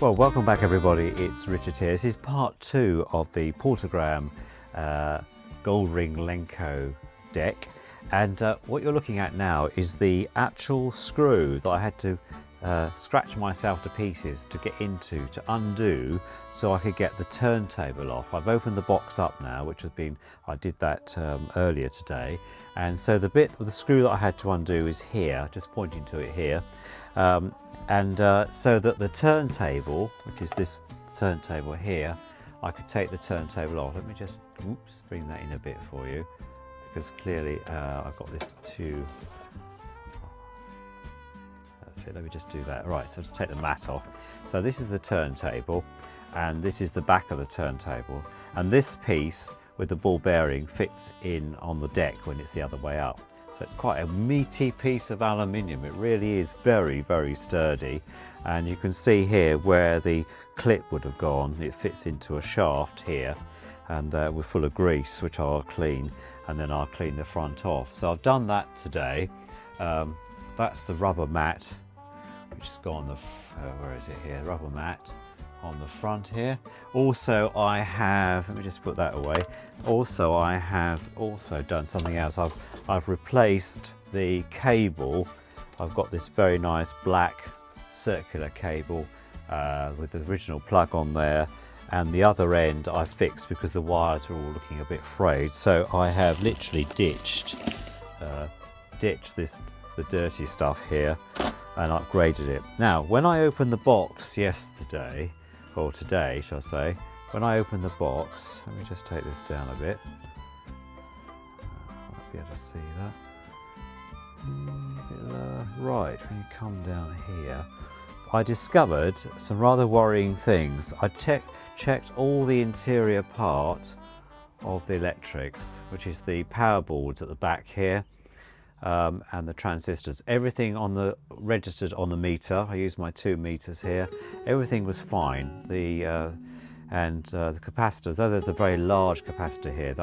Well, welcome back everybody, it's Richard here. This is part 2 of the Portagram Goldring Lenco deck, and what you're looking at now is the actual screw that I had to scratch myself to pieces to get into, to undo, so I could get the turntable off. I've opened the box up now, which has been, I did that earlier today, and so the bit with the screw that I had to undo is here, just pointing to it here. So that the turntable, which is this turntable here, I could take the turntable off. Let me just bring that in a bit for you, because clearly I've got this too. That's it, let me just do that. Right, so let's take the mat off. So this is the turntable, and this is the back of the turntable. And this piece with the ball bearing fits in on the deck when it's the other way up. So it's quite a meaty piece of aluminium. It really is very, very sturdy. And you can see here where the clip would have gone. It fits into a shaft here, and we're full of grease, which I'll clean, and then I'll clean the front off. So I've done that today. That's the rubber mat, which has gone where is it here? Rubber mat on the front here. Also I have, let me just put that away. Also I have also done something else. I've replaced the cable. I've got this very nice black circular cable with the original plug on there, and the other end I fixed because the wires were all looking a bit frayed. So I have literally ditched the dirty stuff here and upgraded it. Now when I opened the box yesterday, or today shall I say, when I opened the box, let me just take this down a bit, I'll be able to see that. Right, when you come down here, I discovered some rather worrying things. I checked all the interior part of the electrics, which is the power boards at the back here, and the transistors. Everything registered on the meter. I used my 2 meters here. Everything was fine. The capacitors, though there's a very large capacitor here,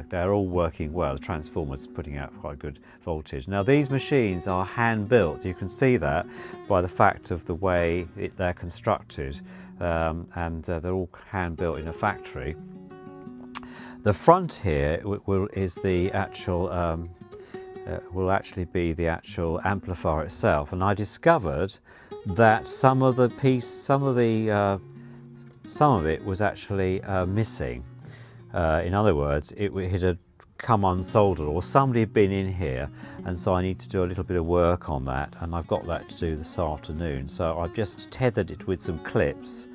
they're all working well. The transformer's putting out quite good voltage. Now these machines are hand built. You can see that by the fact of the way they're constructed, and they're all hand built in a factory. The front here is the actual will actually be the actual amplifier itself, and I discovered that some of it was actually missing. In other words, it had come unsoldered, or somebody had been in here, and so I need to do a little bit of work on that, and I've got that to do this afternoon. So I've just tethered it with some clips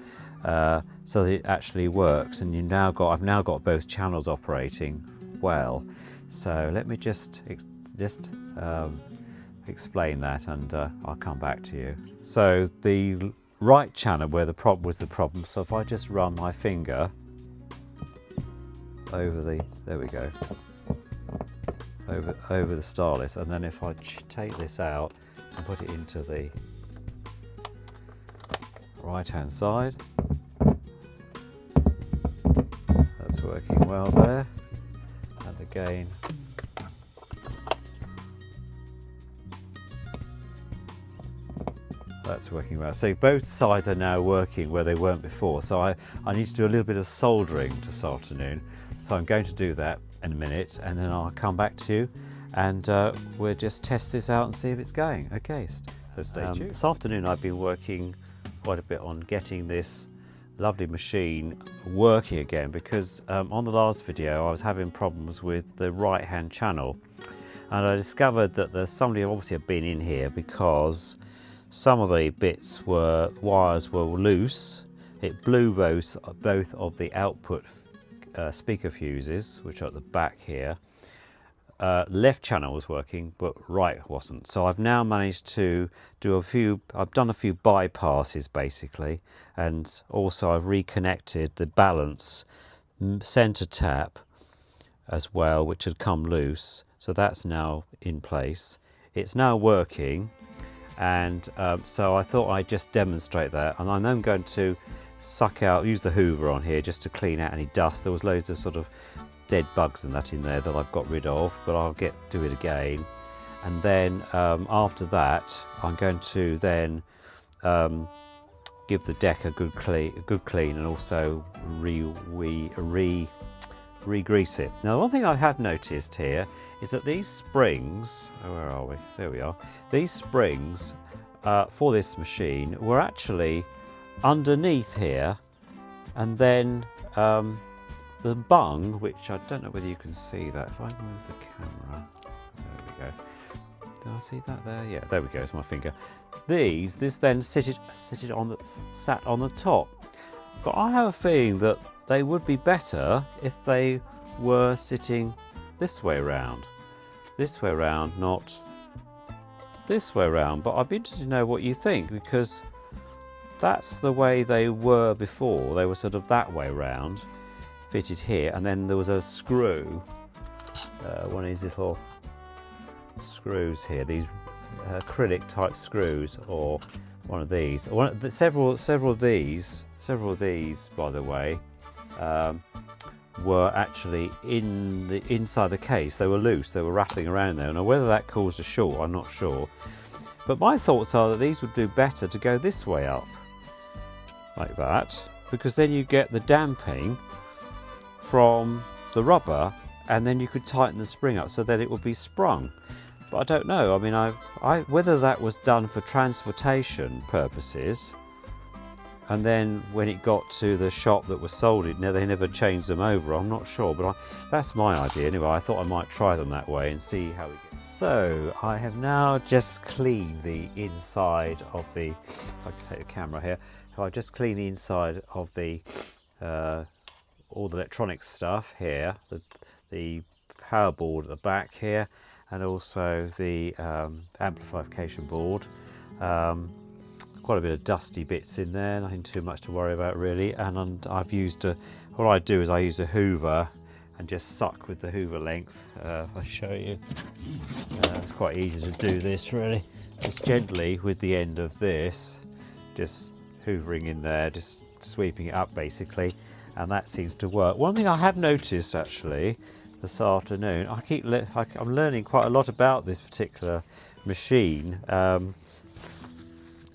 so that it actually works, and I've now got both channels operating well. So let me just explain that, and I'll come back to you. So the right channel where the problem was the problem. So if I just run my finger over there we go, over the starless, and then if I take this out and put it into the right hand side, that's working well there, and again that's working well. So both sides are now working where they weren't before. So I need to do a little bit of soldering this afternoon. So I'm going to do that in a minute, and then I'll come back to you, and we'll just test this out and see if it's going. Okay, so stay tuned. This afternoon I've been working quite a bit on getting this lovely machine working again, because on the last video I was having problems with the right hand channel, and I discovered that somebody obviously had been in here, because some of the wires were loose. It blew both of the output speaker fuses, which are at the back here. Left channel was working, but right wasn't. So I've now managed to do I've done a few bypasses basically, and also I've reconnected the balance center tap as well, which had come loose. So that's now in place. It's now working. And so I thought I'd just demonstrate that, and I'm then going to use the hoover on here just to clean out any dust. There was loads of sort of dead bugs and that in there that I've got rid of, but I'll do it again. And then after that I'm going to then give the deck a good clean, and also re-grease it. Now, one thing I have noticed here is that these springs, where are we? There we are. These springs for this machine were actually underneath here, and then the bung, which I don't know whether you can see that. If I move the camera, there we go. Did I see that there? Yeah, there we go. It's my finger. This then sat on the top. But I have a feeling that they would be better if they were sitting this way around. This way around, not this way around. But I'd be interested to know what you think, because that's the way they were before. They were sort of that way around, fitted here, and then there was a screw, one of these little screws here, these acrylic type screws, or one of these, several of these, by the way, were actually inside the case. They were loose, they were rattling around there. Now, whether that caused a short, I'm not sure, but my thoughts are that these would do better to go this way up, like that, because then you get the damping from the rubber, and then you could tighten the spring up so that it would be sprung. But I don't know. I mean, whether that was done for transportation purposes, and then when it got to the shop that was sold it, they never changed them over. I'm not sure, but that's my idea anyway. I thought I might try them that way and see how it goes. So I have now just cleaned the inside of the. I'll take the camera here. I just cleaned the inside of the all the electronic stuff here, the power board at the back here, and also the amplification board. Quite a bit of dusty bits in there, nothing too much to worry about really. And I've used what I do is I use a hoover and just suck with the hoover length. If I show you, it's quite easy to do this really. Just gently with the end of this, just hoovering in there, just sweeping it up basically, and that seems to work. One thing I have noticed actually this afternoon, I'm learning quite a lot about this particular machine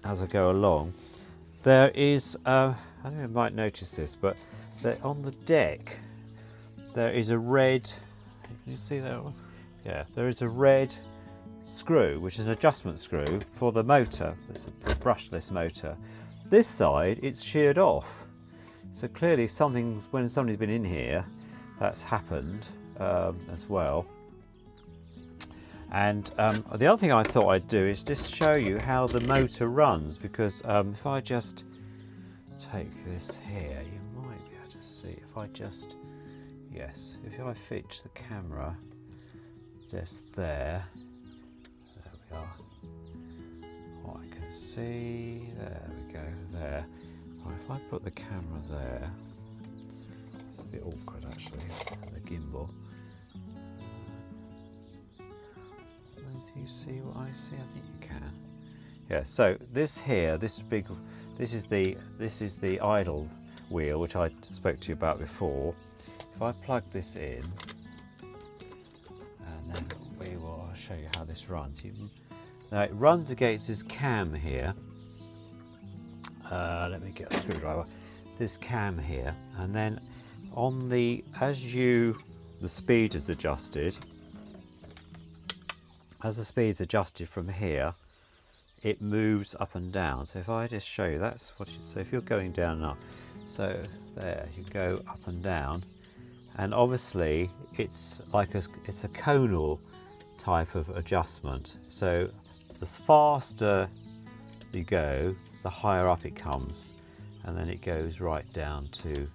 as I go along. There is, I don't know if you might notice this, but on the deck there is a red, can you see that one? Yeah, there is a red screw, which is an adjustment screw for the motor. It's a brushless motor. This side, it's sheared off. So clearly when somebody's been in here, that's happened as well. And the other thing I thought I'd do is just show you how the motor runs, because if I just take this here, you might be able to see. If I just, yes, if I fix the camera just there we are. What I can see, there we go, there. Right, if I put the camera there, it's a bit awkward actually, the gimbal. Do you see what I see? I think you can. Yeah. So this here, this is the idle wheel, which I spoke to you about before. If I plug this in, and then I'll show you how this runs. Now it runs against this cam here. Let me get a screwdriver. This cam here, and then on the speed is adjusted. As the speed's adjusted from here, it moves up and down. So if I just show you, that's what so if you're going down and up, so there you go up and down, and obviously it's like it's a conal type of adjustment. So the faster you go, the higher up it comes, and then it goes right down to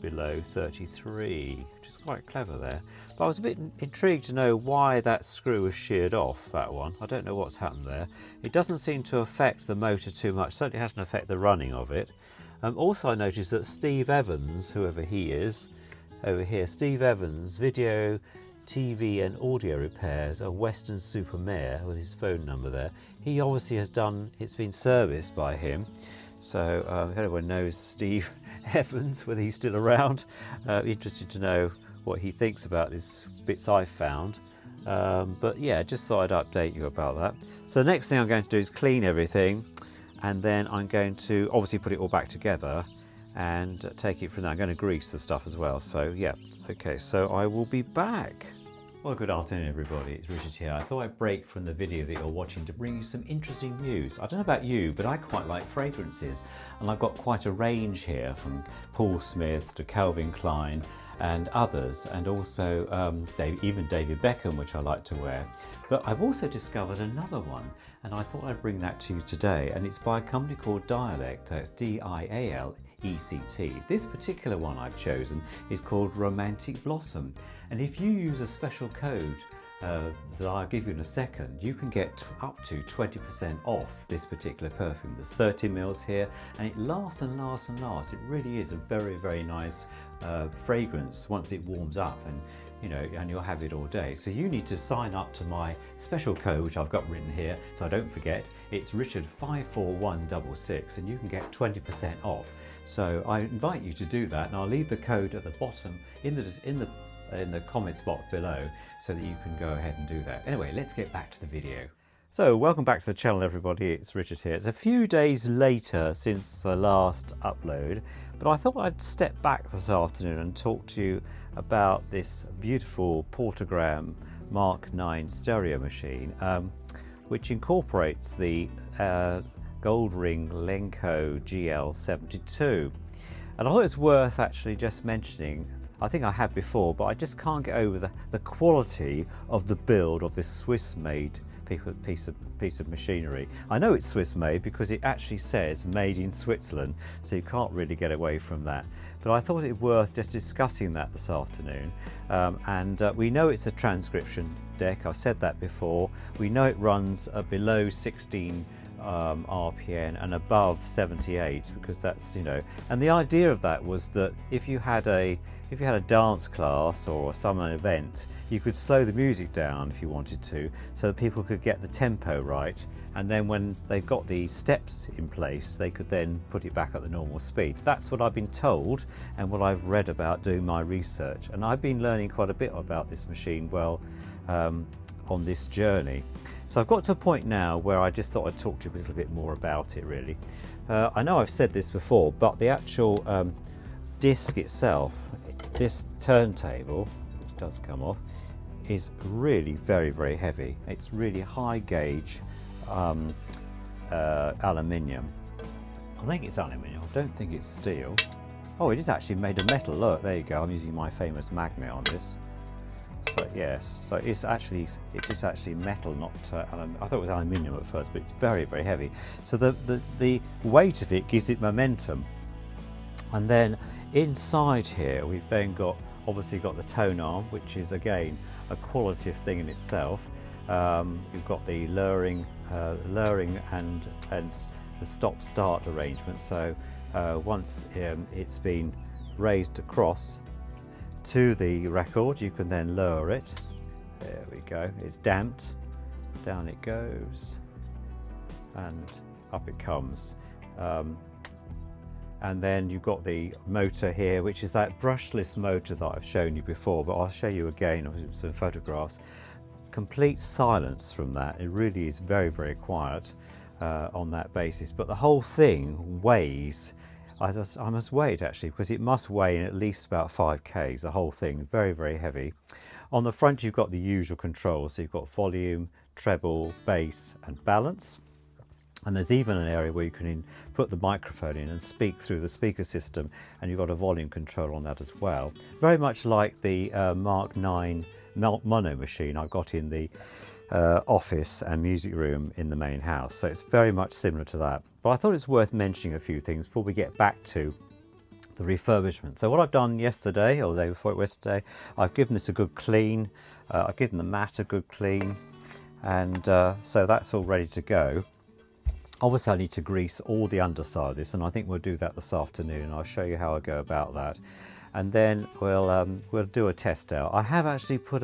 below 33, which is quite clever there. But I was a bit intrigued to know why that screw was sheared off, that one. I don't know what's happened there. It doesn't seem to affect the motor too much, certainly hasn't affected the running of it. Also I noticed that Steve Evans, whoever he is, over here, Steve Evans, video, TV and audio repairs at Weston-super-Mare, with his phone number there. He obviously has it's been serviced by him. So if anyone knows Steve Evans, whether he's still around, interested to know what he thinks about these bits I've found. But yeah, just thought I'd update you about that. So the next thing I'm going to do is clean everything, and then I'm going to obviously put it all back together and take it from there. I'm going to grease the stuff as well. So yeah, okay, so I will be back. Well, good afternoon everybody, it's Richard here. I thought I'd break from the video that you're watching to bring you some interesting news. I don't know about you, but I quite like fragrances, and I've got quite a range here from Paul Smith to Calvin Klein and others, and also even David Beckham, which I like to wear. But I've also discovered another one, and I thought I'd bring that to you today, and it's by a company called Dialect. It's D-I-A-L-E-C-T. This particular one I've chosen is called Romantic Blossom, and if you use a special code that I'll give you in a second, you can get up to 20% off this particular perfume. There's 30 mils here, and it lasts and lasts and lasts. It really is a very, very nice fragrance once it warms up, and and you'll have it all day. So you need to sign up to my special code, which I've got written here, so I don't forget. It's Richard54166, and you can get 20% off. So I invite you to do that, and I'll leave the code at the bottom in the comments box below, so that you can go ahead and do that. Anyway, let's get back to the video. So welcome back to the channel everybody, it's Richard here. It's a few days later since the last upload, but I thought I'd step back this afternoon and talk to you about this beautiful Portagram Mark 9 stereo machine, which incorporates the Goldring Lenco GL72. And I thought it's worth actually just mentioning, I think I had before, but I just can't get over the quality of the build of this Swiss-made piece of machinery. I know it's Swiss made because it actually says made in Switzerland, so you can't really get away from that. But I thought it worth just discussing that this afternoon. We know it's a transcription deck, I've said that before. We know it runs below 16 RPN and above 78, because that's, and the idea of that was that if you had a dance class or some event, you could slow the music down if you wanted to, so that people could get the tempo right, and then when they've got the steps in place, they could then put it back at the normal speed. That's what I've been told and what I've read about doing my research, and I've been learning quite a bit about this machine on this journey. So I've got to a point now where I just thought I'd talk to you a little bit more about it really. I know I've said this before, but the actual disc itself, this turntable, which does come off, is really very, very heavy. It's really high gauge aluminium. I think it's aluminium, I don't think it's steel. Oh, it is actually made of metal. Look, there you go, I'm using my famous magnet on this. So yes, so it is actually metal, not I thought it was aluminium at first, but it's very, very heavy. So the weight of it gives it momentum. And then inside here we've then obviously got the tone arm, which is again a qualitative thing in itself. You've got the lowering and the stop-start arrangement. So once it's been raised across to the record, you can then lower it. There we go, it's damped, down it goes, and up it comes. And then you've got the motor here, which is that brushless motor that I've shown you before, but I'll show you again with some photographs. Complete silence from that. It really is very, very quiet on that basis, but the whole thing weighs, I must weigh it actually, because it must weigh in at least about 5 kgs, the whole thing, very, very heavy. On the front you've got the usual controls, so you've got volume, treble, bass and balance. And there's even an area where you can put the microphone in and speak through the speaker system, and you've got a volume control on that as well. Very much like the Mark 9 mono machine I've got in the office and music room in the main house. So it's very much similar to that. But I thought it's worth mentioning a few things before we get back to the refurbishment. So what I've done yesterday, or the day before yesterday, I've given this a good clean. I've given the mat a good clean, and so that's all ready to go. Obviously I need to grease all the underside of this, and I think we'll do that this afternoon, and I'll show you how I go about that. And then we'll do a test out. I have actually put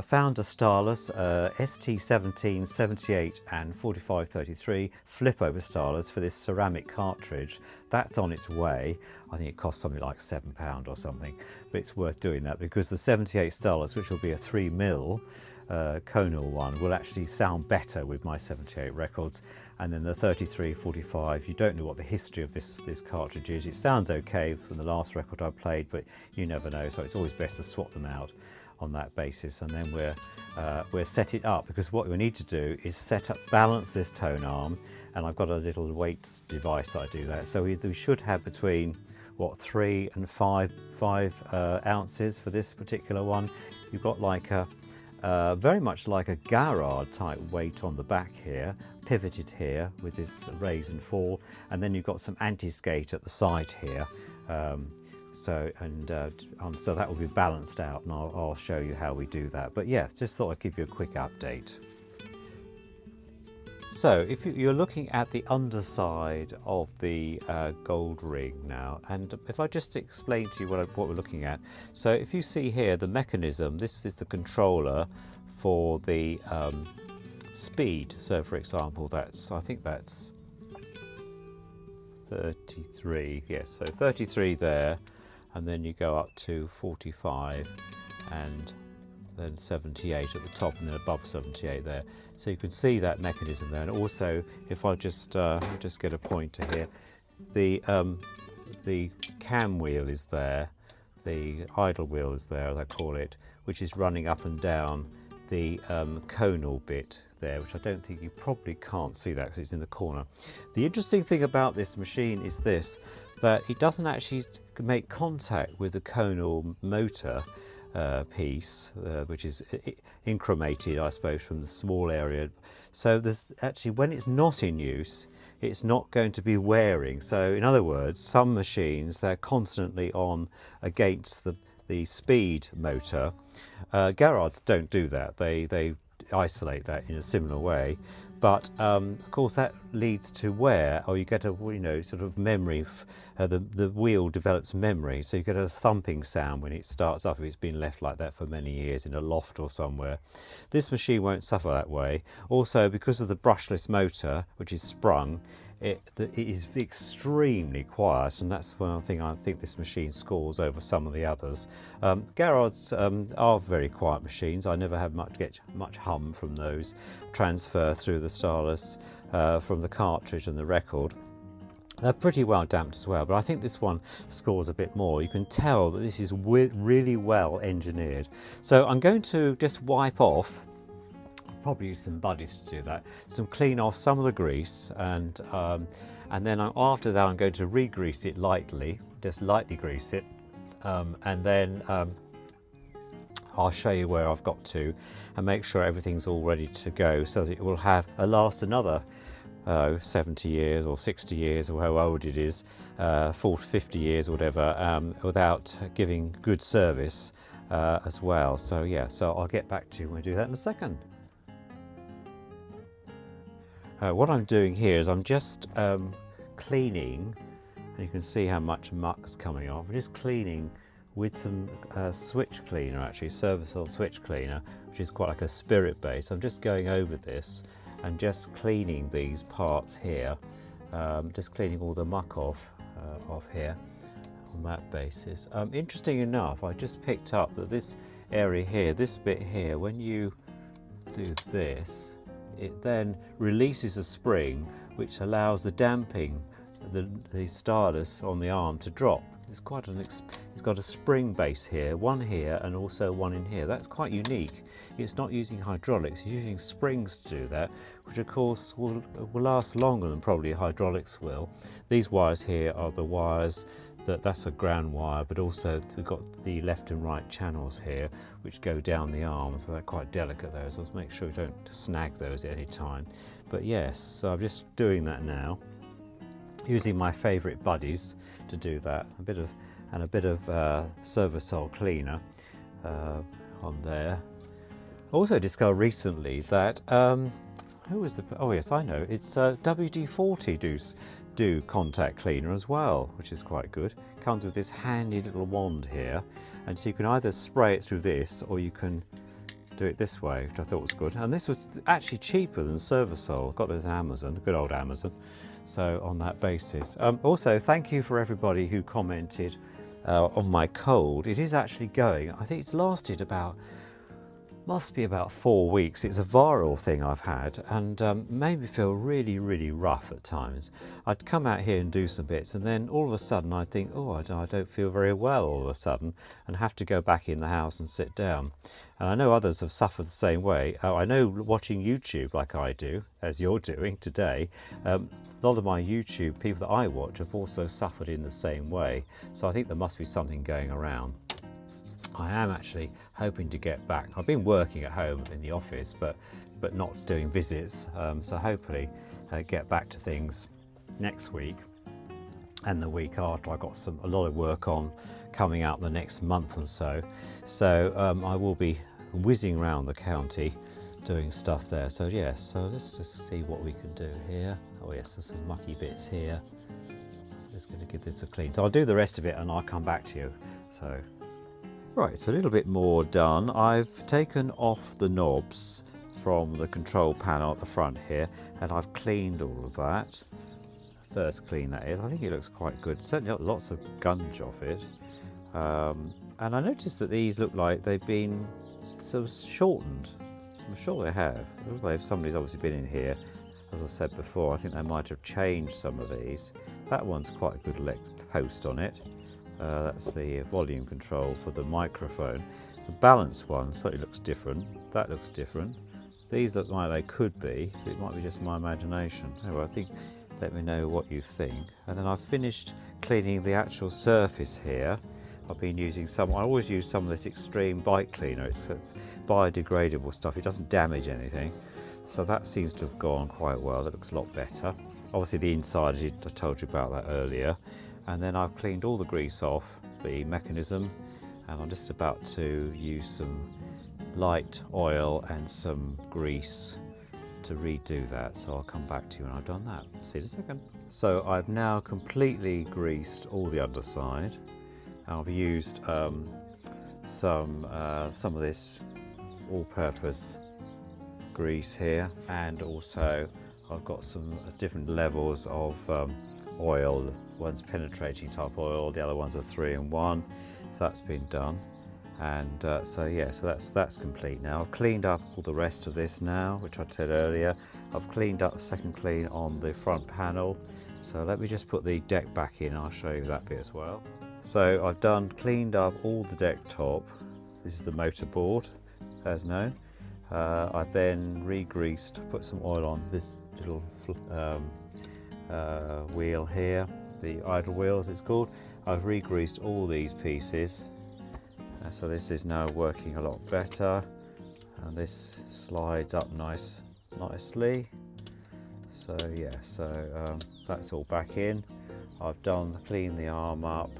found a starless ST17, 78 and 4533 flip over starless for this ceramic cartridge. That's on its way. I think it costs something like £7 or something, but it's worth doing that because the 78 starless, which will be a 3mm conal one, will actually sound better with my 78 records. And then the 33, 45, you don't know what the history of this cartridge is. It sounds okay from the last record I played, but you never know, so it's always best to swap them out on that basis. And then we're set it up, because what we need to do is balance this tone arm, and I've got a little weight device that I do that. So we should have between 3 and 5 ounces for this particular one. You've got like a very much like a Garrard type weight on the back here, pivoted here with this raise and fall, and then you've got some anti-skate at the side here. So that will be balanced out, and I'll show you how we do that. But yeah, just thought I'd give you a quick update. So if you're looking at the underside of the Goldring now, and if I just explain to you what we're looking at. So if you see here the mechanism, this is the controller for the speed. So for example, I think that's 33, yes, so 33 there, and then you go up to 45 and then 78 at the top, and then above 78 there. So you can see that mechanism there. And also, if I just get a pointer here, the cam wheel is there, the idle wheel is there, as I call it, which is running up and down the conal bit there, which I don't think you probably can't see that because it's in the corner. The interesting thing about this machine is this, that it doesn't actually make contact with the conal motor piece, which is incremated, I suppose, from the small area. So there's actually, when it's not in use, it's not going to be wearing. So in other words, some machines, they're constantly on against the speed motor. Garrards don't do that. They isolate that in a similar way. But of course that leads to wear, or you get a sort of memory. The wheel develops memory, so you get a thumping sound when it starts up if it's been left like that for many years in a loft or somewhere. This machine won't suffer that way. Also, because of the brushless motor, which is sprung, it is extremely quiet, and that's one thing I think this machine scores over some of the others. Garrards are very quiet machines. I never have much hum from those. Transfer through the starless from the cartridge and the record. They're pretty well damped as well, but I think this one scores a bit more. You can tell that this is really well engineered. So I'm going to just wipe off, probably use some buddies to do that, clean off some of the grease, and then after that I'm going to re-grease it lightly, just lightly grease it, and then I'll show you where I've got to and make sure everything's all ready to go, so that it will last another 70 years or 60 years, or how old it is, 40, 50 years or whatever, without giving good service as well. So yeah, so I'll get back to you when we do that in a second. What I'm doing here is I'm just cleaning, and you can see how much muck's coming off. I'm just cleaning with some switch cleaner, actually, Servicol switch cleaner, which is quite like a spirit base. I'm just going over this and just cleaning these parts here, just cleaning all the muck off here on that basis. Interesting enough, I just picked up that this area here, this bit here, when you do this, it then releases a spring which allows the damping, the starless on the arm to drop. It's quite it's got a spring base here, one here and also one in here. That's quite unique. It's not using hydraulics, it's using springs to do that, which of course will last longer than probably hydraulics will. These wires here are the wires that's a ground wire, but also we've got the left and right channels here which go down the arm, so they're quite delicate, those. Let's make sure we don't snag those at any time. But yes, so I'm just doing that now, using my favourite buddies to do that, a bit of Servicol cleaner on there. Also discovered recently that who was oh yes, I know, it's WD-40 do contact cleaner as well, which is quite good. Comes with this handy little wand here, and so you can either spray it through this, or you can do it this way, which I thought was good. And this was actually cheaper than Servasol. Got those on Amazon, good old Amazon. So on that basis. Also, thank you for everybody who commented on my cold. It is actually going. I think it's lasted must be about 4 weeks. It's a viral thing I've had, and made me feel really, really rough at times. I'd come out here and do some bits, and then all of a sudden I'd think, oh, I don't feel very well all of a sudden, and have to go back in the house and sit down. And I know others have suffered the same way. I know watching YouTube like I do, as you're doing today, a lot of my YouTube people that I watch have also suffered in the same way. So I think there must be something going around. I am actually hoping to get back. I've been working at home in the office, but not doing visits. So hopefully get back to things next week and the week after. I've got a lot of work on coming out the next month or so. So I will be whizzing around the county doing stuff there. So yes, so let's just see what we can do here. Oh yes, there's some mucky bits here. Just going to give this a clean. So I'll do the rest of it and I'll come back to you. So. Right, so a little bit more done. I've taken off the knobs from the control panel at the front here, and I've cleaned all of that. First clean, that is. I think it looks quite good. Certainly got lots of gunge off it. And I noticed that these look like they've been sort of shortened. I'm sure they have. It looks like somebody's obviously been in here. As I said before, I think they might have changed some of these. That one's quite a good post on it. That's the volume control for the microphone. The balance one slightly looks different. That looks different. These look like they could be. It might be just my imagination. Anyway, I think, let me know what you think. And then I've finished cleaning the actual surface here. I've been using I always use some of this extreme bike cleaner. It's biodegradable stuff. It doesn't damage anything. So that seems to have gone quite well. That looks a lot better. Obviously the inside, I told you about that earlier. And then I've cleaned all the grease off the mechanism, and I'm just about to use some light oil and some grease to redo that. So I'll come back to you when I've done that. See you in a second. So I've now completely greased all the underside. I've used some of this all-purpose grease here, and also I've got some different levels of oil. One's penetrating type oil, the other one's a 3-in-1. So that's been done, and so yeah, so that's complete now. I've cleaned up all the rest of this now, which I said earlier. I've cleaned up a second clean on the front panel. So let me just put the deck back in. I'll show you that bit as well. So I've cleaned up all the deck top. This is the motor board, as known. I've then re-greased, put some oil on this little wheel here, the idle wheel as it's called. I've re-greased all these pieces, so this is now working a lot better, and this slides up nicely. So yeah, so that's all back in. I've cleaned the arm up,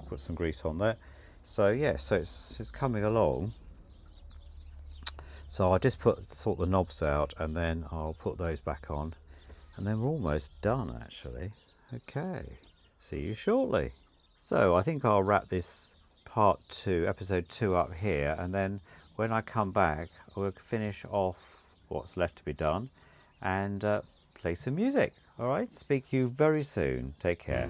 put some grease on there. So yeah, so it's coming along. So I'll just sort the knobs out, and then I'll put those back on, and then we're almost done actually. Okay, see you shortly. So I think I'll wrap this part 2, episode 2 up here, and then when I come back, we'll finish off what's left to be done and play some music. All right, speak to you very soon. Take care.